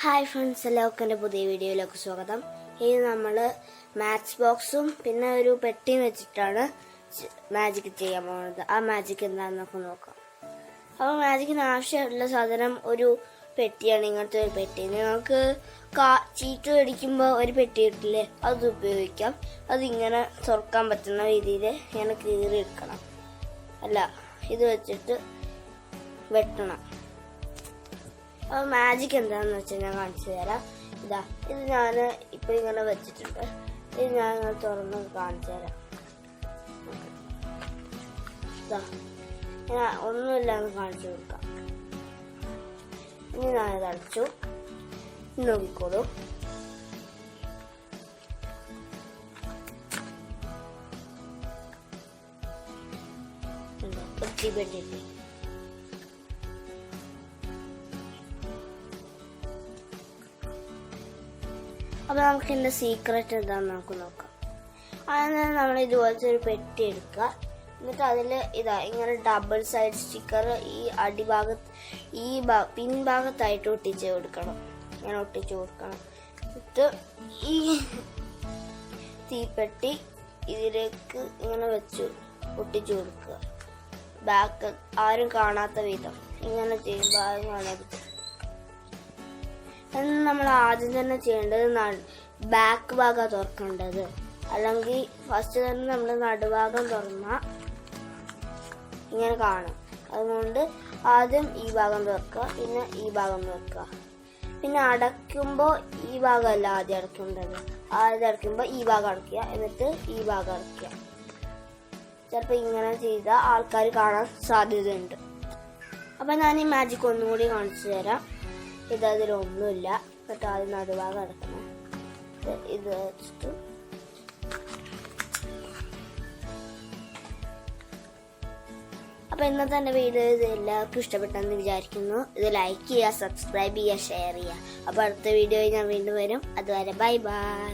Hi friends, എല്ലാവർക്കും എൻ്റെ പുതിയ വീഡിയോയിലേക്ക് സ്വാഗതം. ഇത് നമ്മൾ മാച്ച് ബോക്സും പിന്നെ ഒരു പെട്ടിയും വെച്ചിട്ടാണ് മാജിക് ചെയ്യാൻ പോകുന്നത്. ആ മാജിക് എന്താണെന്നൊക്കെ നോക്കാം. അപ്പോൾ മാജിക്കിന് ആവശ്യമുള്ള സാധനം ഒരു പെട്ടിയാണ്. ഇങ്ങനത്തെ ഒരു പെട്ടി നിങ്ങൾക്ക് ചീട്ട് മേടിക്കുമ്പോൾ ഒരു പെട്ടി കിട്ടില്ലേ, അത് ഉപയോഗിക്കാം. അതിങ്ങനെ തുറക്കാൻ പറ്റുന്ന രീതിയിൽ ഇങ്ങനെ കീറിയെടുക്കണം. അല്ല, ഇത് വെച്ചിട്ട് വെട്ടണം. അപ്പോൾ മാജിക് എന്താണെന്ന് വെച്ചാൽ ഞാൻ കാണിച്ചു തരാം. ഇത് ഞാൻ ഇപ്പോൾ ഇങ്ങനെ വെച്ചിട്ടുണ്ട്. ഇത് ഞാൻ ഇങ്ങനെ തുറന്ന് കാണിച്ചു തരാം. ഞാൻ ഒന്നുമില്ലാന്ന് കാണിച്ചു കൊടുക്കാം. ഇനി ഞാനിത് അടച്ചു. നോക്കിക്കോളൂ. പെട്ടിപ്പെട്ടിട്ട് അപ്പോൾ നമുക്ക് ഇതിൻ്റെ സീക്രട്ട് എന്താണെന്ന് നമുക്ക് നോക്കാം. അതിന് നമ്മൾ ഇതുപോലത്തെ ഒരു പെട്ടി എടുക്കുക. എന്നിട്ട് അതിൽ ഇങ്ങനെ ഡബിൾ സൈഡ് സ്റ്റിക്കർ ഈ അടിഭാഗത്ത് പിൻഭാഗത്തായിട്ട് ഒട്ടിച്ച് കൊടുക്കണം. ഇങ്ങനെ ഒട്ടിച്ച് കൊടുക്കണം. എന്നിട്ട് ഈ തീപ്പെട്ടി ഇതിലേക്ക് ഇങ്ങനെ വെച്ച് ഒട്ടിച്ചു കൊടുക്കുക. ബാക്ക് ആരും കാണാത്ത വിധം ഇങ്ങനെ ചെയ്യുമ്പോൾ ആരും കാണരുത്. നമ്മൾ ആദ്യം തന്നെ ചെയ്യേണ്ടത് ബാക്ക് ഭാഗം തുറക്കേണ്ടത്. അല്ലെങ്കിൽ ഫസ്റ്റ് തന്നെ നമ്മൾ നടുഭാഗം തുറന്നാൽ ഇങ്ങനെ കാണും. അതുകൊണ്ട് ആദ്യം ഈ ഭാഗം തുറക്കുക, പിന്നെ ഈ ഭാഗം തുറക്കുക. പിന്നെ അടയ്ക്കുമ്പോൾ ഈ ഭാഗമല്ല ആദ്യം അടയ്ക്കേണ്ടത്. ആദ്യം അടയ്ക്കുമ്പോൾ ഈ ഭാഗം അടയ്ക്കുക, എന്നിട്ട് ഈ ഭാഗം അടയ്ക്കുക. ചിലപ്പോൾ ഇങ്ങനെ ചെയ്താൽ ആൾക്കാർ കാണാൻ സാധ്യതയുണ്ട്. അപ്പം ഞാൻ ഈ മാജിക് ഒന്നുകൂടി കാണിച്ചു തരാം. അതിലൊന്നുമില്ല. എന്നിട്ട് ആദ്യം നടുഭാഗം അടക്കണം. ഇത് വെച്ചിട്ട് അപ്പോൾ ഇന്നത്തെ എൻ്റെ വീഡിയോ ഇത് എല്ലാവർക്കും ഇഷ്ടപ്പെട്ടെന്ന് വിചാരിക്കുന്നു. ഇത് ലൈക്ക് ചെയ്യുക, സബ്സ്ക്രൈബ് ചെയ്യുക, ഷെയർ ചെയ്യുക. അപ്പോൾ അടുത്ത വീഡിയോയിൽ ഞാൻ വീണ്ടും വരും. അതുവരെ ബൈ ബൈ.